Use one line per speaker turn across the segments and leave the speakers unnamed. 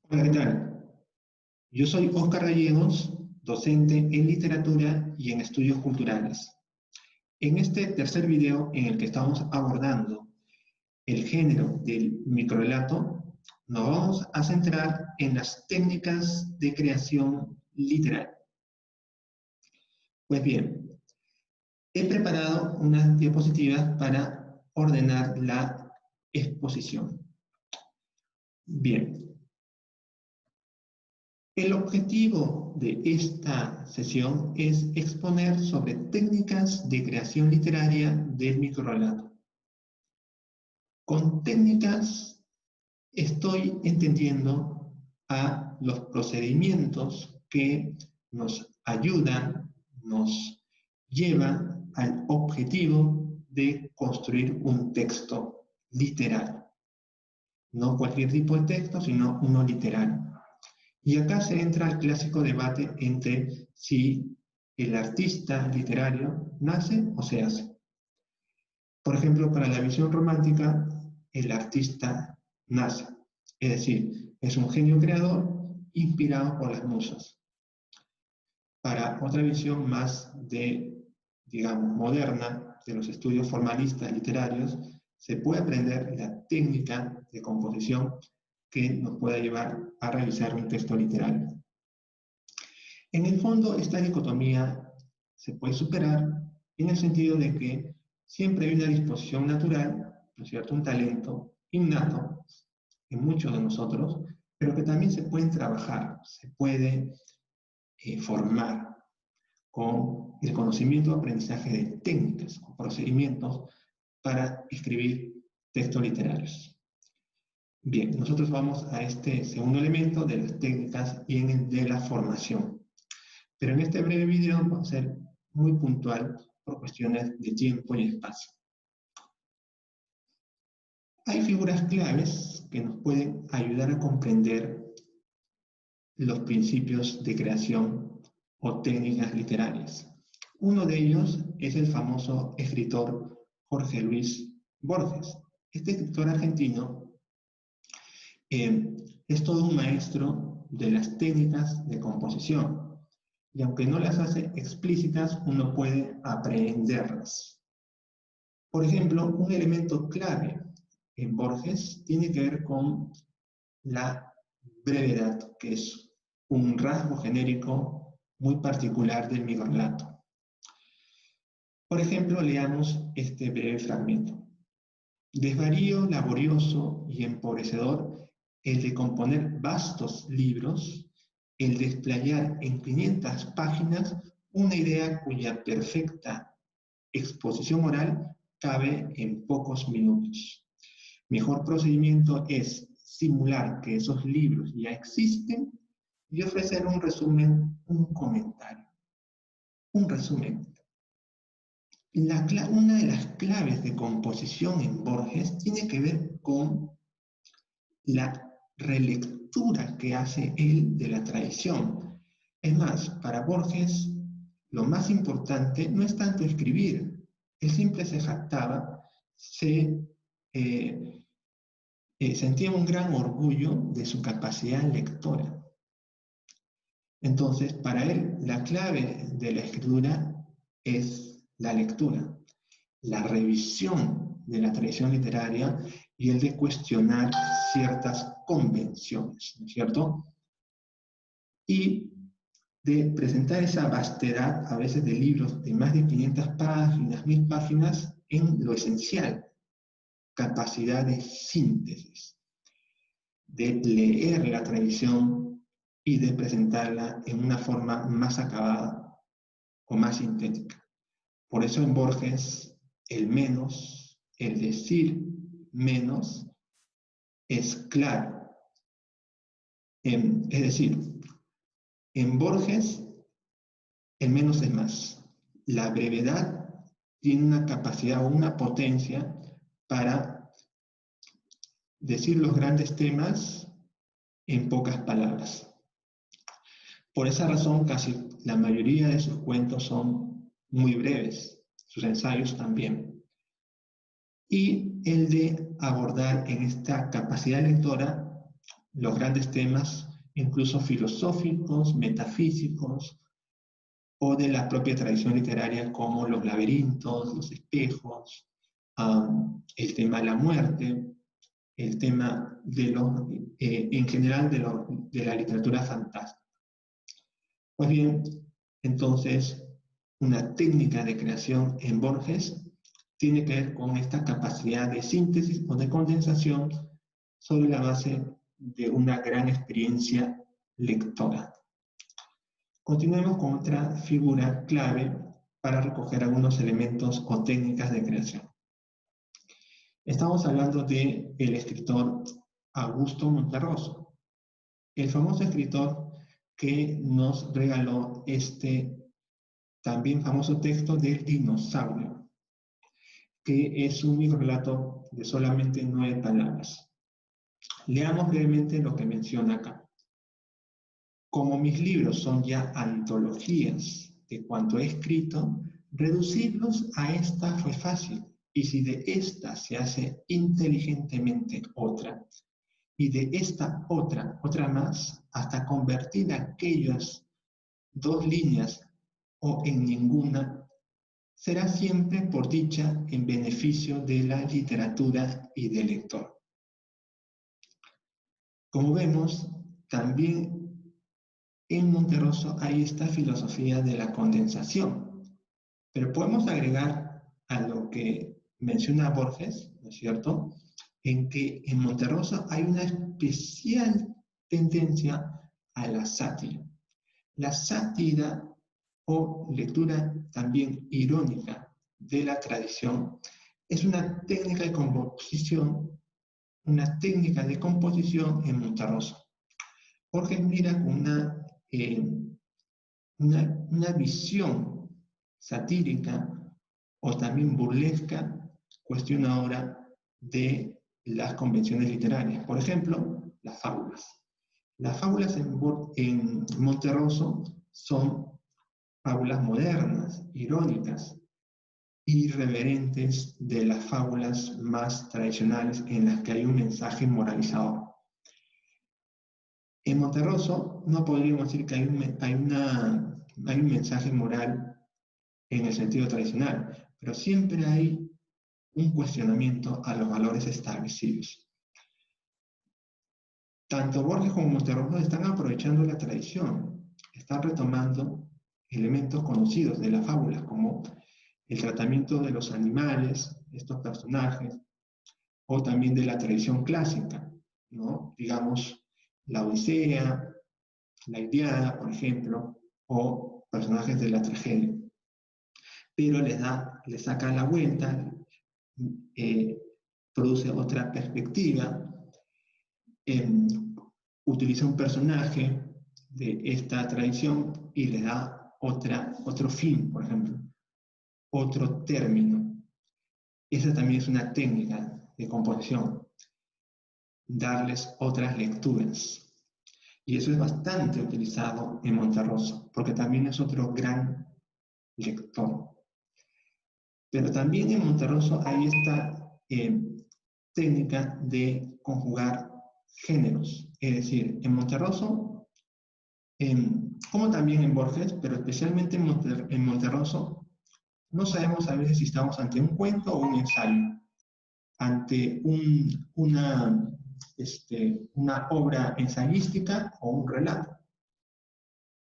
Hola, ¿qué tal? Yo soy Óscar Gallegos, docente en literatura y en estudios culturales. En este tercer video en el que estamos abordando el género del microrrelato, nos vamos a centrar en las técnicas de creación literaria. Pues bien, he preparado unas diapositivas para ordenar la exposición. Bien, el objetivo de esta sesión es exponer sobre técnicas de creación literaria del microrrelato. Con técnicas estoy entendiendo a los procedimientos que nos ayudan, nos llevan al objetivo de construir un texto literario. No cualquier tipo de texto, sino uno literario. Y acá se entra el clásico debate entre si el artista literario nace o se hace. Por ejemplo, para la visión romántica, el artista nace, es decir, es un genio creador inspirado por las musas. Para otra visión más digamos, moderna, de los estudios formalistas literarios, se puede aprender la técnica de composición que nos pueda llevar a realizar un texto literario. En el fondo, esta dicotomía se puede superar en el sentido de que siempre hay una disposición natural, ¿no es cierto?, un talento innato en muchos de nosotros, pero que también se pueden trabajar, se puede formar con el conocimiento o aprendizaje de técnicas o procedimientos para escribir textos literarios. Bien, nosotros vamos a este segundo elemento de las técnicas y en el de la formación. Pero en este breve video va a ser muy puntual por cuestiones de tiempo y espacio. Hay figuras claves que nos pueden ayudar a comprender los principios de creación o técnicas literarias. Uno de ellos es el famoso escritor Jorge Luis Borges. Este escritor argentino es todo un maestro de las técnicas de composición. Y aunque no las hace explícitas, uno puede aprenderlas. Por ejemplo, un elemento clave en Borges tiene que ver con la brevedad, que es un rasgo genérico muy particular del microrrelato. Por ejemplo, leamos este breve fragmento. Desvarío laborioso y empobrecedor el de componer vastos libros, el de explayar en 500 páginas una idea cuya perfecta exposición oral cabe en pocos minutos. Mejor procedimiento es simular que esos libros ya existen y ofrecer un resumen, un comentario. Un resumen. Una de las claves de composición en Borges tiene que ver con la relectura que hace él de la tradición. Es más, para Borges, lo más importante no es tanto escribir. Él siempre se jactaba, sentía un gran orgullo de su capacidad lectora. Entonces, para él, la clave de la escritura es la lectura, la revisión de la tradición literaria y el de cuestionar ciertas convenciones, ¿no es cierto? Y de presentar esa vastedad, a veces de libros de más de 500 páginas, 1000 páginas, en lo esencial, capacidad de síntesis, de leer la tradición y de presentarla en una forma más acabada o más sintética. Por eso en Borges, el menos, el decir menos, es claro. Es decir, en Borges, el menos es más. La brevedad tiene una capacidad o una potencia para decir los grandes temas en pocas palabras. Por esa razón, casi la mayoría de sus cuentos son muy breves, sus ensayos también. Y el de abordar en esta capacidad lectora los grandes temas, incluso filosóficos, metafísicos, o de la propia tradición literaria, como los laberintos, los espejos, el tema de la muerte, el tema en general de la literatura fantástica. Pues bien, entonces, una técnica de creación en Borges tiene que ver con esta capacidad de síntesis o de condensación sobre la base de una gran experiencia lectora. Continuemos con otra figura clave para recoger algunos elementos o técnicas de creación. Estamos hablando del escritor Augusto Monterroso, el famoso escritor que nos regaló este también famoso texto del dinosaurio, que es un microrelato de solamente 9 palabras. Leamos brevemente lo que menciona acá. Como mis libros son ya antologías de cuanto he escrito, reducirlos a esta fue fácil, y si de esta se hace inteligentemente otra, y de esta otra más, hasta convertir aquellas 2 líneas o en ninguna, será siempre por dicha en beneficio de la literatura y del lector. Como vemos, también en Monterroso hay esta filosofía de la condensación, pero podemos agregar a lo que menciona Borges, ¿no es cierto?, en que en Monterroso hay una especial tendencia a la sátira. La sátira o lectura también irónica de la tradición es una técnica de composición en Monterroso. Borges mira con una visión satírica o también burlesca, cuestión ahora de las convenciones literarias. Por ejemplo, las fábulas. Las fábulas en Monterroso son fábulas modernas, irónicas, irreverentes de las fábulas más tradicionales en las que hay un mensaje moralizador. En Monterroso no podríamos decir que hay un mensaje moral en el sentido tradicional, pero siempre hay un cuestionamiento a los valores establecidos. Tanto Borges como Monterroso están aprovechando la tradición, están retomando elementos conocidos de la fábula, como el tratamiento de los animales, estos personajes, o también de la tradición clásica, ¿no? Digamos, la Odisea, la Ilíada, por ejemplo, o personajes de la tragedia. Pero le saca la vuelta, produce otra perspectiva, utiliza un personaje de esta tradición y le da otro fin, por ejemplo, otro término. Esa también es una técnica de composición, darles otras lecturas. Y eso es bastante utilizado en Monterroso, porque también es otro gran lector. Pero también en Monterroso hay esta técnica de conjugar géneros. Es decir, en Monterroso, como también en Borges, pero especialmente en Monterroso, no sabemos a veces si estamos ante un cuento o un ensayo, ante una obra ensayística o un relato.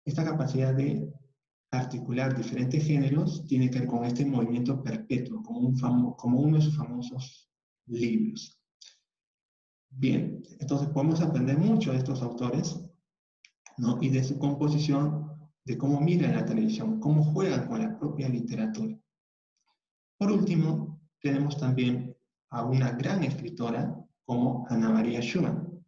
Esta capacidad de articular diferentes géneros tiene que ver con este movimiento perpetuo, como uno de sus famosos libros. Bien, entonces podemos aprender mucho de estos autores, ¿no? Y de su composición, de cómo miran la televisión, cómo juegan con la propia literatura. Por último, tenemos también a una gran escritora como Ana María Schumann.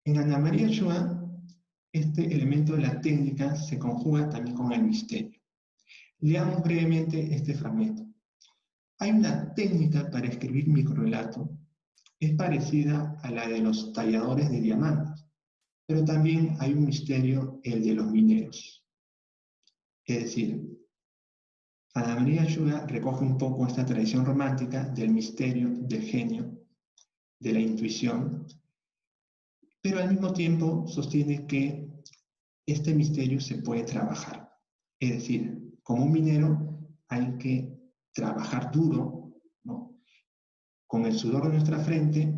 En Ana María Schumann, este elemento de la técnica se conjuga también con el misterio. Leamos brevemente este fragmento. Hay una técnica para escribir microrelato, es parecida a la de los talladores de diamantes, pero también hay un misterio, el de los mineros. Es decir, Ana María Schumann recoge un poco esta tradición romántica del misterio, del genio, de la intuición, pero al mismo tiempo sostiene que este misterio se puede trabajar. Es decir, como un minero hay que trabajar duro, ¿no?, con el sudor de nuestra frente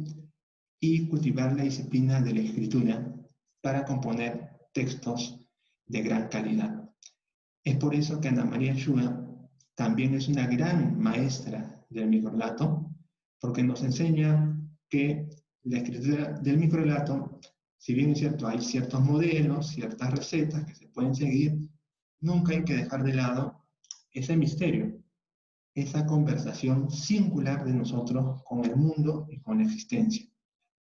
y cultivar la disciplina de la escritura para componer textos de gran calidad. Es por eso que Ana María Shua también es una gran maestra del microrrelato, porque nos enseña que la escritura del microrrelato, si bien es cierto, hay ciertos modelos, ciertas recetas que se pueden seguir, nunca hay que dejar de lado ese misterio, esa conversación singular de nosotros con el mundo y con la existencia,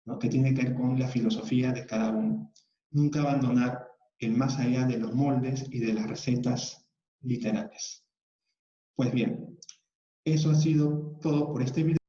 ¿no?, que tiene que ver con la filosofía de cada uno. Nunca abandonar el más allá de los moldes y de las recetas literales. Pues bien, eso ha sido todo por este video.